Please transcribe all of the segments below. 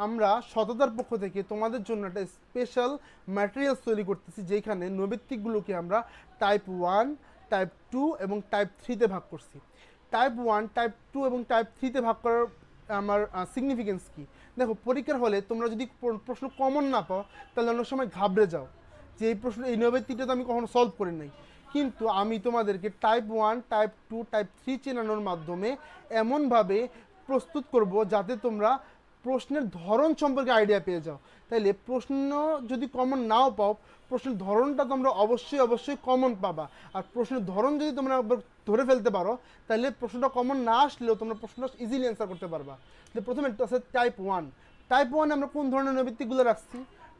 আমরা সততার পক্ষ থেকে তোমাদের জন্য একটা স্পেশাল ম্যাটেরিয়ালস তৈরি করতেছি, যেখানে নৈবেত্তিকগুলোকে আমরা টাইপ 1, টাইপ 2 এবং টাইপ 3-তে ভাগ করছি। টাইপ 1, টাইপ 2 এবং টাইপ 3-তে ভাগ করার আমার সিগনিফিকেন্স কী? দেখো, পরীক্ষার হলে তোমরা যদি প্রশ্ন কমন না পাও, তাহলে অনেক সময় ঘাবড়ে যাও যে এই প্রশ্ন, এই নৈবেত্তিকটা তো আমি কখনো সলভ করি নাই। কিন্তু আমি তোমাদেরকে টাইপ 1, টাইপ 2, টাইপ 3 চেনানোর মাধ্যমে এমনভাবে প্রস্তুত করব যাতে তোমরা প্রশ্নের ধরন সম্পর্কে আইডিয়া পেয়ে যাও। তাইলে প্রশ্ন যদি কমন নাও পাও, প্রশ্নের ধরনটা তোমরা অবশ্যই অবশ্যই কমন পাবা। আর প্রশ্নের ধরন যদি তোমরা ধরে ফেলতে পারো, তাহলে প্রশ্নটা কমন না আসলেও তোমরা প্রশ্নটা ইজিলি অ্যান্সার করতে পারবা। তো প্রথমে আছে টাইপ 1। টাইপ 1-এ আমরা কোন ধরনের নৈবেত্তিকগুলো রাখছি?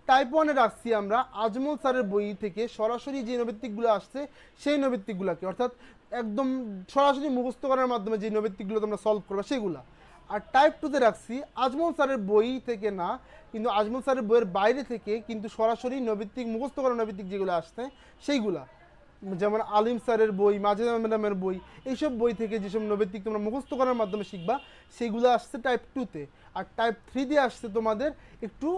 টাইপ 1-এ রাখছি আমরা আজমল স্যারের বই থেকে সরাসরি যে নৈবেত্তিকগুলো আসছে সেই নৈবেত্তিকগুলোকে, অর্থাৎ একদম সরাসরি মুখস্থ করার মাধ্যমে যে নৈবেত্তিকগুলো তোমরা সলভ করবে সেগুলা। আর টাইপ 2-তে রাখছি আজমল স্যারের বই থেকে না, কিন্তু আজমল স্যারের বইয়ের বাইরে থেকে কিন্তু সরাসরি নৈবেত্তিক মুখস্থ করা নৈবেত্তিক যেগুলো আসছে সেইগুলা, যেমন আলিম স্যারের বই, মাজেদা ম্যাডামের বই, এইসব বই থেকে যেসব নৈবেত্তিক তোমরা মুখস্থ করার মাধ্যমে শিখবা সেইগুলো আসছে টাইপ 2-তে। আর টাইপ 3-তে আসছে তোমাদের একটু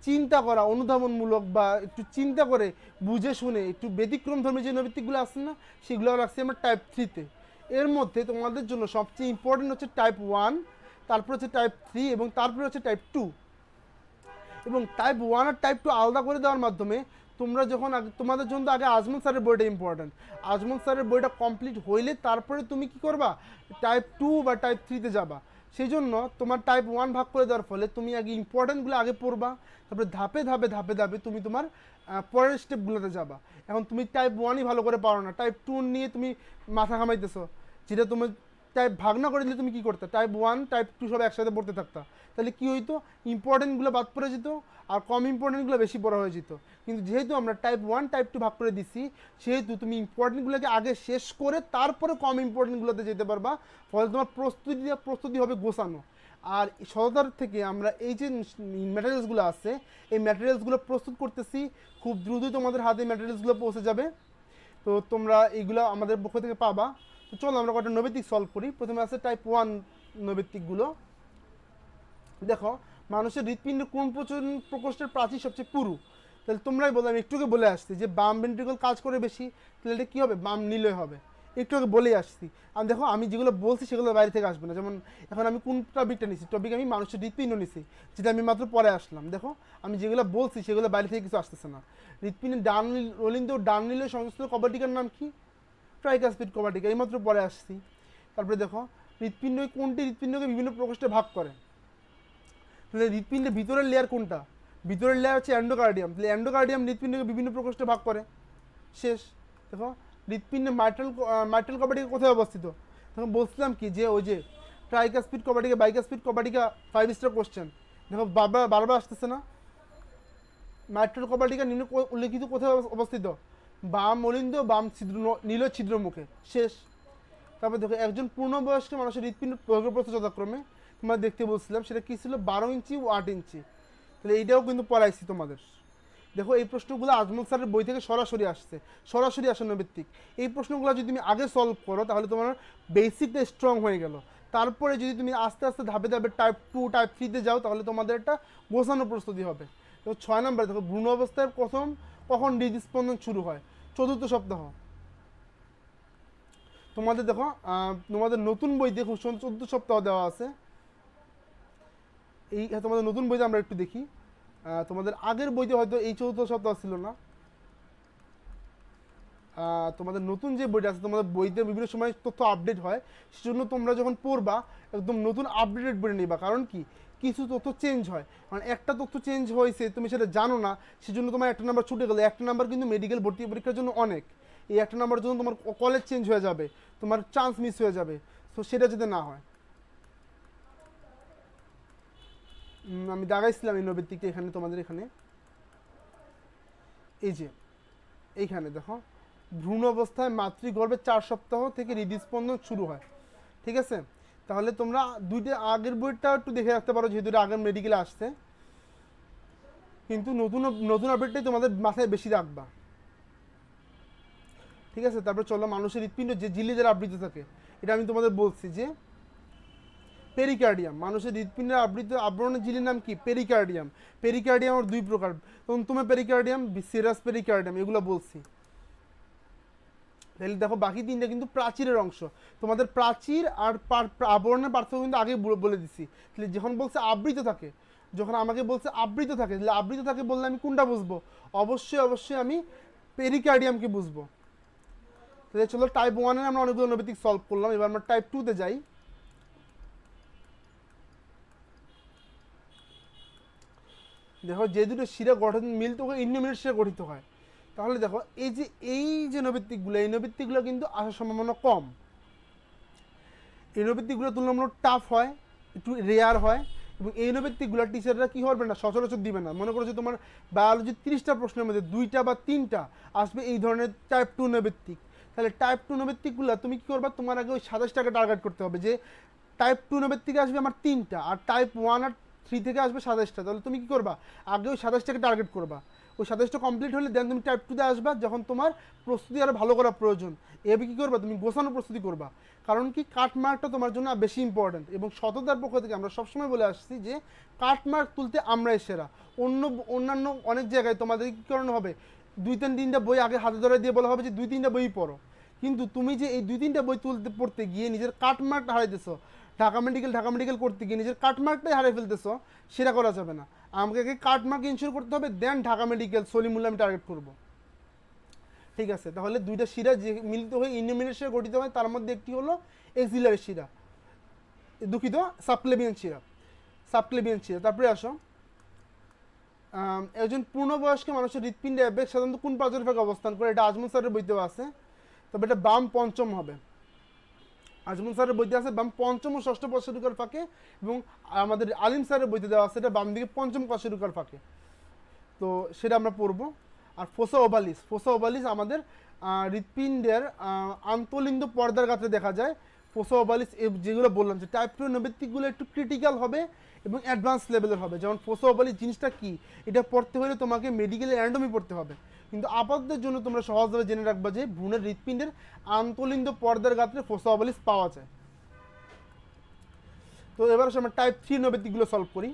চিন্তা করা, অনুধাবনমূলক বা একটু চিন্তা করে বুঝে শুনে একটু ব্যতিক্রম ধর্মী যে নৈবেত্তিকগুলো আসছে না, সেগুলো রাখছি আমরা টাইপ 3-তে। এর মধ্যে তোমাদের জন্য সবচেয়ে ইম্পর্টেন্ট হচ্ছে টাইপ 1, তারপর হচ্ছে টাইপ 3 এবং তারপরে হচ্ছে টাইপ 2। এবং টাইপ 1 আর টাইপ 2 আলাদা করে দেওয়ার মাধ্যমে তোমরা যখন তোমাদের জন্য আগে আজমল স্যারের বইটা ইম্পর্ট্যান্ট, আজমল স্যারের বইটা কমপ্লিট হইলে তারপরে তুমি কি করবা, টাইপ 2 বা টাইপ 3-তে যাবা। সেই জন্য তোমার টাইপ 1 ভাগ করে দেওয়ার ফলে তুমি আগে ইম্পর্ট্যান্টগুলো আগে পড়বা, তারপরে ধাপে ধাপে ধাপে ধাপে তুমি তোমার পরের স্টেপগুলোতে যাবা। এখন তুমি টাইপ 1-ই ভালো করে পারো না, টাইপ 2 নিয়ে তুমি মাথা ঘামাইতেছো, যেটা তুমি টাইপ ভাগ না করে দিলে তুমি কী করতে, টাইপ 1, টাইপ 2 সব একসাথে পড়তে থাকতা। তাহলে কী হইতো, ইম্পর্টেন্টগুলো বাদ পড়ে যেত আর কম ইম্পর্টেন্টগুলো বেশি পড়া হয়ে যেত। কিন্তু যেহেতু আমরা টাইপ 1, টাইপ 2 ভাগ করে দিছি, সেহেতু তুমি ইম্পর্টেন্টগুলোকে আগে শেষ করে তারপরে কম ইম্পর্টেন্টগুলোতে যেতে পারবা, ফলে তোমার প্রস্তুতি হবে গোছানো। আর সততার থেকে আমরা এই যে ম্যাটেরিয়ালসগুলো আছে, এই ম্যাটেরিয়ালসগুলো প্রস্তুত করতেছি, খুব দ্রুতই তোমাদের হাতে ম্যাটেরিয়ালসগুলো পৌঁছে যাবে। তো তোমরা এইগুলো আমাদের পক্ষ থেকে পাবা। তো চলো আমরা কয়েকটা নৈবেত্তিক সলভ করি। প্রথমে আছে টাইপ 1 নৈবেত্তিকগুলো। দেখো, মানুষের হৃৎপিণ্ডের কোন প্রকোষ্ঠের প্রাচীর সবচেয়ে পুরু? তাহলে তোমরাই বলো, আমি একটু আগে বলে আসছি যে বাম ভেন্ট্রিকল কাজ করে বেশি, তাহলে এটা কী হবে, বাম নিলয় হবে। একটু আগে বলেই আসছি। আর দেখো, আমি যেগুলো বলছি সেগুলো বাইরে থেকে আসবে না। যেমন এখন আমি কোন টপিকটা নিছি, টপিক আমি মানুষের হৃৎপিণ্ড নিছি, যেটা আমি মাত্র পরে আসলাম। দেখো, আমি যেগুলো বলছি সেগুলো বাইরে থেকে কিছু আসতেছে না। হৃৎপিণ্ডের ডান রোলিন্দ ডান নিলয় সংযুক্ত কবাডিকার নাম কি? ট্রাইকাসপিড কবাডিকা, এইমাত্র পরে আসছি। তারপরে দেখো, হৃৎপিণ্ড কোনটি হৃৎপিণ্ডকে বিভিন্ন প্রকোষ্ঠে ভাগ করে? তাহলে হৃৎপিণ্ডের ভিতরের লেয়ার কোনটা? ভিতরের লেয়ার হচ্ছে অ্যান্ডোকার্ডিয়াম। তাহলে অ্যান্ডোকার্ডিয়াম হৃৎপিণ্ডকে বিভিন্ন প্রকোষ্ঠে ভাগ করে। শেষ। দেখো, হৃৎপিণ্ডে মাইট্রাল কবাডিকা কোথায় অবস্থিত? তখন বলছিলাম কি যে ওই যে ট্রাইকাসপিড কবাডিকা, বাইকাসপিড কবাডিকা 5 স্টার কোশ্চেন। দেখো, বারবার আসতেছে না? মাইট্রাল কবাডিকা নিম্ন উল্লেখিত কোথায় অবস্থিত? বাম অলিন্দ, বাম ছিদ্র, নীল ছিদ্র মুখে। শেষ। তারপর দেখো, একজন পূর্ণবয়স্ক মানুষের হৃৎপিণ্ড প্রয়োগের প্রস্থ যথাক্রমে তোমরা দেখতে বলছিলাম, সেটা কী ছিল, 12 ইঞ্চি ও 8 ইঞ্চি। তাহলে এইটাও কিন্তু পড়াইছি তোমাদের। দেখো, এই প্রশ্নগুলো আজমল স্যারের বই থেকে সরাসরি আসছে, সরাসরি আসনভিত্তিক। এই প্রশ্নগুলো যদি তুমি আগে সলভ করো, তাহলে তোমার বেসিকটা স্ট্রং হয়ে গেল। তারপরে যদি তুমি আস্তে আস্তে ধাপে ধাপে টাইপ 2, টাইপ 3-তে যাও, তাহলে তোমাদের একটা গোছানো প্রস্তুতি হবে। তো 6 নম্বরে দেখো, ভ্রূণ অবস্থায় কখন হৃদস্পন্দন শুরু হয়? 4র্থ সপ্তাহ। তোমাদের দেখো, তোমাদের নতুন বই দেখো 4র্থ সপ্তাহ দেওয়া আছে। এই তোমাদের নতুন বইতে আমরা একটু দেখি। তোমাদের আগের বইতে হয়তো এই 4র্থ সপ্তাহ ছিল না। তোমাদের নতুন যে বইটা আছে, তোমাদের বইতে বিভিন্ন সময় তথ্য আপডেট হয়, সেজন্য তোমরা যখন পড়বা একদম নতুন আপডেটেড বই নিবা। কারণ কি, কিছু তথ্য চেঞ্জ হয়, কারণ একটা তথ্য চেঞ্জ হয়েছে তুমি সেটা জানো না, সেজন্য তোমার একটা নাম্বার ছুটে গেলো। একটা নাম্বার কিন্তু মেডিকেল ভর্তি পরীক্ষার জন্য অনেক। এই একটা নাম্বারের জন্য তোমার কলেজ চেঞ্জ হয়ে যাবে, তোমার চান্স মিস হয়ে যাবে। তো সেটা যাতে না হয়, আমি দাগাইছিলাম এই নৈবেত্তিকটা এখানে, তোমাদের এখানে এই যে এইখানে দেখো, ভ্রূণ অবস্থায় মাতৃগর্ভে 4 সপ্তাহ থেকে হৃদস্পন্দন শুরু হয়। ঠিক আছে, তাহলে তোমরা দুইটা আগের বইটা একটু দেখে রাখতে পারো, যেহেতু এটা আগের মেডিকেলে আসছে। কিন্তু নতুন নতুন আপডেটটাই তোমাদের মাথায় বেশি রাখবা। ঠিক আছে, তারপর চলো, মানুষের হৃৎপিণ্ড যে ঝিল্লি দ্বারা আবৃত থাকে, এটা আমি তোমাদের বলছি যে পেরিকার্ডিয়াম, মানুষের হৃৎপিণ্ডের আবরণের ঝিল্লির নাম কি? পেরিকার্ডিয়াম। পেরিকার্ডিয়াম আর দুই প্রকার, তন্তুময় পেরিকার্ডিয়াম, সিরাস পেরিকার্ডিয়াম, এগুলো বলছি। তাহলে দেখো বাকি তিনটা কিন্তু প্রাচীরের অংশ। তোমাদের প্রাচীর আর আবরণের পার্থক্য কিন্তু আগে বলে দিছি। তাহলে যখন বলছে আবৃত থাকে, যখন আমাকে বলছে আবৃত থাকে, তাহলে আবৃত থাকে বললে আমি কোনটা বুঝবো? অবশ্যই আমি পেরিকার্ডিয়ামকে বুঝবো। তাহলে চলো টাইপ 1 আমরা অনেকগুলো নৈবেদিক সলভ করলাম, এবার আমরা টাইপ 2-তে যাই। দেখো যে দুটো শিরা গঠন মিলিত হয়ে ইন্ডোমিনেট শিরা গঠিত হয়, তাহলে দেখো এই যে নৈবেদিকগুলো, এই নৈবেদিকগুলো কিন্তু আসার সম্ভাবনা কম। এই নৈবেদিকগুলো তুলনামূলক টাফ হয়, একটু রেয়ার হয়, এবং এই নৈবেদিকগুলো টিচাররা কী করবে না, সচরাচর দিবে না। মনে করো যে তোমার বায়োলজির 30টা প্রশ্নের মধ্যে 2টা বা 3টা আসবে এই ধরনের টাইপ 2 নৈবেদিক। তাহলে টাইপ 2 নৈবেদিকগুলো তুমি কী করবা, তোমার আগে ওই 27টাকে টার্গেট করতে হবে যে টাইপ 2 নৈবেদিক আসবে আমার 3টা, আর টাইপ 1 আর 3 থেকে আসবে 27টা। তাহলে তুমি কী করবা, আগে ওই 27টাকে টার্গেট করবা। ওই 27টা কমপ্লিট হলে দেন তুমি টাইপ 2-তে আসবা, যখন তোমার প্রস্তুতি আরও ভালো করা প্রয়োজন। এভাবে কী করবা, তুমি গোছানো প্রস্তুতি করবা। কারণ কি, কাটমার্কটা তোমার জন্য বেশি ইম্পর্ট্যান্ট, এবং সততার পক্ষ থেকে আমরা সবসময় বলে আসছি যে কাটমার্ক তুলতে আমরাই সেরা। অন্যান্য অনেক জায়গায় তোমাদের কী করানো হবে, 2-3টা বই আগে হাতে ধরে দিয়ে বলা হবে যে 2-3টা বই পড়ো, কিন্তু তুমি যে এই 2-3টা বই পড়তে গিয়ে নিজের কাটমার্কটা হারাইতেছো, ঢাকা মেডিকেল করতে গিয়ে নিজের কাটমার্কটাই হারিয়ে ফেলতেছো, সেটা করা যাবে না। আমাকে আগে কাটমার্ক ইনশিওর করতে হবে, দেন ঢাকা মেডিকেল সলিমুল্লাহ আমি টার্গেট করবো। ঠিক আছে, তাহলে দুইটা শিরা যে মিলিত হয়ে ইন্ডোমিনেট শিরা গঠিত হয়, তার মধ্যে একটি হলো এক্সিলারি শিরা, দুঃখিত সাবক্লেভিয়ান শিরা। তারপরে আসো, একজন পূর্ণবয়স্ক মানুষের হৃৎপিণ্ডে আবেগ সাধারণত কোন পাঁচজনের ভাগে অবস্থান করে? এটা আজমল স্যারের বইতেও আছে, তবে এটা বাম পঞ্চম হবে। আজমল স্যারের বইতে আছে বাম পঞ্চম ও ষষ্ঠ কশেরুকার ফাঁকে, এবং আমাদের আলিম স্যারের বইতে দেওয়া আছে এটা বাম দিকে পঞ্চম কশেরুকার ফাঁকে। তো সেটা আমরা পড়বো। আর ফোসা ওভালিস আমাদের হৃৎপিণ্ডের আন্তঃলিঙ্গ পর্দার কাছে দেখা যায়। ফোসা ওভালিস যেগুলো বললাম যে টাইপ 2 নৈবেদিকগুলো একটু ক্রিটিক্যাল হবে এবং অ্যাডভান্স লেভেলের হবে। যেমন ফোসা ওভালিস জিনিসটা কি, এটা পড়তে হলে তোমাকে মেডিকেলের অ্যানাটমি পড়তে হবে, কিন্তু আপাততের জন্য তোমরা সহজভাবে জেনে রাখবা যে ভ্রূণের হৃৎপিণ্ডের আন্তঃলিঙ্গ পর্দার গাত্রে ফোসা ওভালিস পাওয়া যায়। তো এবার আমরা টাইপ 3 নৈবেদিকগুলো সলভ করি।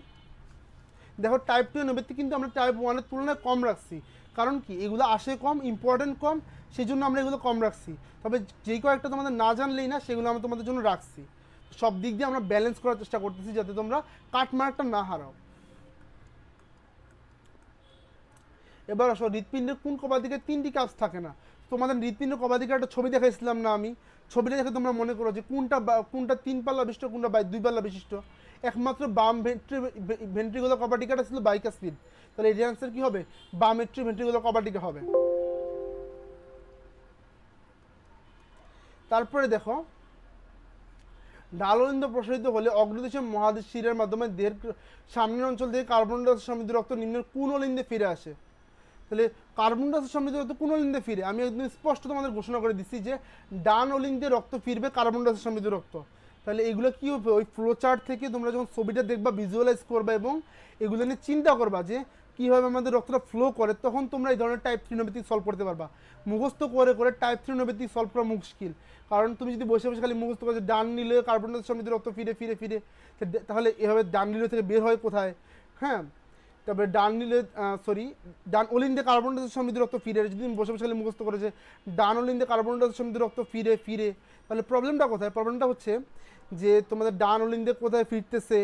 দেখো টাইপ 2 নৈবেদিক কিন্তু আমরা টাইপ 1-এর তুলনায় কম রাখছি। কারণ কি, এগুলো আসে কম, ইম্পর্টেন্ট কম, সেই জন্য আমরা এগুলো কম রাখছি। তবে যেই কয়েকটা তোমাদের না জানলেই না, সেগুলো আমরা তোমাদের জন্য রাখছি। সব দিক দিয়ে আমরা ব্যালেন্স করার চেষ্টা করতেছি যাতে তোমরা কাটমার্কটা না হারাও। এবার আসো, হৃৎপিণ্ডের কোন কবাদিকে 3টি কাজ থাকে না? তোমাদের হৃৎপিণ্ডের কবাদিকে একটা ছবি দেখাইছিলাম না আমি? ছবিটা দেখে তোমরা মনে করো যে কোনটা 3 পাল্লা বিশিষ্ট, কোনটা 2 পাল্লা বিশিষ্ট। একমাত্র বাম ভেন্ট্রিকুলার কবাডিকাটা ছিল বাইকাসপিড। তাহলে এর অ্যান্সার কি হবে? বাম ভেন্ট্রিকুলার কবাডিকা হবে। তারপরে দেখো, ডাললিন্দ প্রসারিত হলে অগ্রদেশের মহাদেশ শিরার মাধ্যমে দেহের সামনের অঞ্চল থেকে কার্বন ডাই অক্সাইড সমৃদ্ধ রক্ত নিম্নের কোন অলিন্দে ফিরে আসে? তাহলে কার্বন ডাই অক্সাইড সমৃদ্ধ রক্ত কোন অলিন্দে ফিরে? আমি একদম স্পষ্ট তোমাদের ঘোষণা করে দিচ্ছি যে ডান অলিন্দে রক্ত ফিরবে, কার্বন ডাই অক্সাইড সমৃদ্ধ রক্ত। তাহলে এগুলো কী হবে, ওই ফ্লো চার্ট থেকে তোমরা যখন ছবিটা দেখবা ভিজুয়ালাইজ করবা এবং এগুলো নিয়ে চিন্তা করবা যে কীভাবে আমাদের রক্তটা ফ্লো করে, তখন তোমরা এই ধরনের টাইপ 3 নৈবেদিক সলভ করতে পারবা। মুখস্থ করে টাইপ 3 নৈবেদিক সলভ করা মুশকিল। কারণ তুমি যদি বসে বসে খালি মুখস্থ করো যে ডান নিলে কার্বন ডাই অক্সাইড সমৃদ্ধ রক্ত ফিরে, তাহলে এভাবে ডান নিলে থেকে বের হয় কোথায়? হ্যাঁ, তারপরে ডান অলিন্দে কার্বন ডাই অক্সাইড সমৃদ্ধ রক্ত ফিরে, যদি তুমি বসে বসে খালি মুখস্থ করে যে ডান অলিন্দে কার্বন ডাই অক্সাইড সমৃদ্ধ রক্ত ফিরে, তাহলে প্রবলেমটা কোথায়? প্রবলেমটা হচ্ছে যে তোমাদের ডান অলিন্দে কোথায় ফিরতেছে,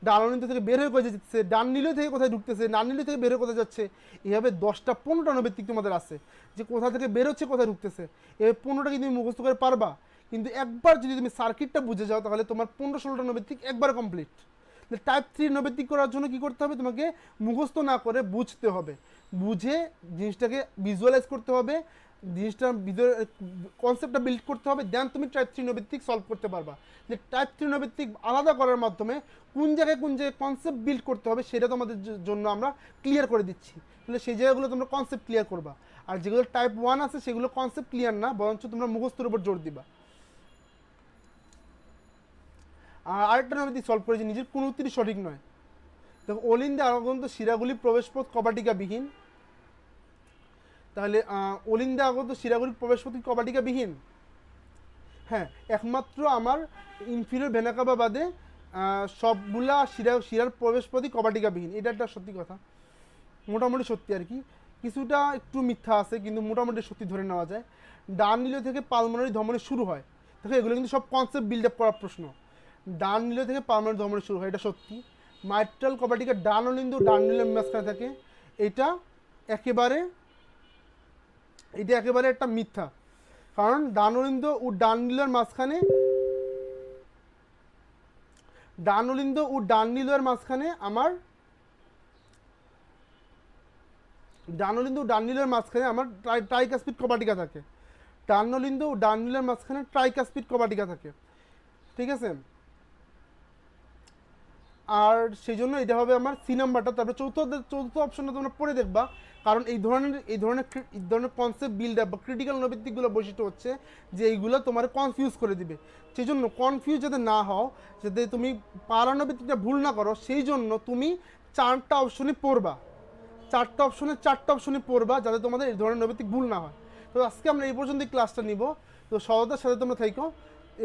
ডান অলিন্দ থেকে বের হয়ে কোথায় যাচ্ছে, ডান নীল থেকে কোথায় ঢুকতেছে, ডান নীল থেকে বের হয়ে কোথায় যাচ্ছে। এভাবে 10টা-15টা নৈবেদিক তোমাদের আছে যে কোথা থেকে বের হচ্ছে, কোথায় ঢুকতেছে। এভাবে 15টা কি তুমি মুখস্থ করে পারবা? কিন্তু একবার যদি তুমি সার্কিটটা বুঝে যাও, তাহলে তোমার 15-16টা নৈবেদিক একবার কমপ্লিট। টাইপ 3 নৈবেদিক করার জন্য কি করতে হবে? তোমাকে মুখস্থ না করে বুঝতে হবে, বুঝে জিনিসটাকে ভিজুয়ালাইজ করতে হবে, জিনিসটা কনসেপ্টটা বিল্ড করতে হবে, দেন তুমি টাইপ 3 নৈবেদিক সলভ করতে পারবা। যে টাইপ 3 নৈবেদিক আলাদা করার মাধ্যমে কোন জায়গায় কনসেপ্ট বিল্ড করতে হবে সেটা তোমাদের জন্য আমরা ক্লিয়ার করে দিচ্ছি। তাহলে সেই জায়গাগুলো তোমরা কনসেপ্ট ক্লিয়ার করবা, আর যেগুলো টাইপ 1 আছে সেগুলো কনসেপ্ট ক্লিয়ার না, বরঞ্চ তোমরা মুখস্থের উপর জোর দিবা। আর আরেকটা নৈবেদিক সলভ করেছি, নিজের কোনো উত্তরই সঠিক নয়। দেখো, অলিন্দে আগন্ত শিরাগুলি প্রবেশপথ কবাটিকাবিহীন। তাহলে অলিন্দে আগত শিরাগুলির প্রবেশপথ কবাটিকাবিহীন। হ্যাঁ, একমাত্র আমার ইনফিরিয়র ভেনা কাভা বাদে সবগুলা শিরার প্রবেশপথই কবাটিকাবিহীন, এটা একটা সত্যি কথা, মোটামুটি সত্যি আর কি, কিছুটা একটু মিথ্যা আছে কিন্তু মোটামুটি সত্যি ধরে নেওয়া যায়। ডান নিল থেকে পালমোনারি ধমনী শুরু হয়, দেখো এগুলো কিন্তু সব কনসেপ্ট বিল্ড আপ করার প্রশ্ন। ডান নিল থেকে পালমোনারি ধমনী শুরু হয়, এটা সত্যি। মাইট্রাল কবাটিকা ডান অলিন্দ ডান নিলের মাঝখানে থাকে, এটা একেবারে একটা মিথ্যা, কারণ ডান অলিন্দ ও ডান নীলের মাঝখানে আমার ট্রাইকাসপিড কবাটিকা থাকে, ডানলিন্দ ও ডান নীলের মাঝখানে ট্রাইকাসপিড কবাটিকা থাকে, ঠিক আছে। আর সেই জন্য এটা হবে আমার সি নাম্বারটা। তারপরে চতুর্থ অপশনটা তোমরা পড়ে দেখবা, কারণ এই ধরনের কনসেপ্ট বিল্ড আপ বা ক্রিটিক্যাল নৈবিত্তিকগুলো বৈশিষ্ট্য হচ্ছে যে এইগুলো তোমার কনফিউজ করে দিবে। সেই জন্য কনফিউজ যাতে না হও, যাতে তুমি পারানৈবিত্তিকটা ভুল না করো, সেই জন্য তুমি চারটা অপশনই পড়বা, চারটা অপশনে পড়বা, যাতে তোমাদের এই ধরনের নৈবিত্তিক ভুল না হয়। তো আজকে আমরা এই পর্যন্তই ক্লাসটা নিব। তো সহজতার সাথে তোমরা থাইকো,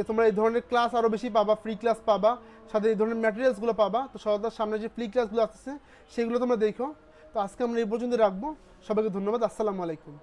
তোমরা এই ধরনের ক্লাস আরও বেশি পাবা, ফ্রি ক্লাস পাবা, সাথে এই ধরনের ম্যাটেরিয়ালসগুলো পাবা। তো সহজতার সামনে যে ফ্রি ক্লাসগুলো আসছে সেগুলো তোমরা দেখো। তো আজকে আমরা এই পর্যন্ত রাখবো। সবাইকে ধন্যবাদ। আসসালামু আলাইকুম।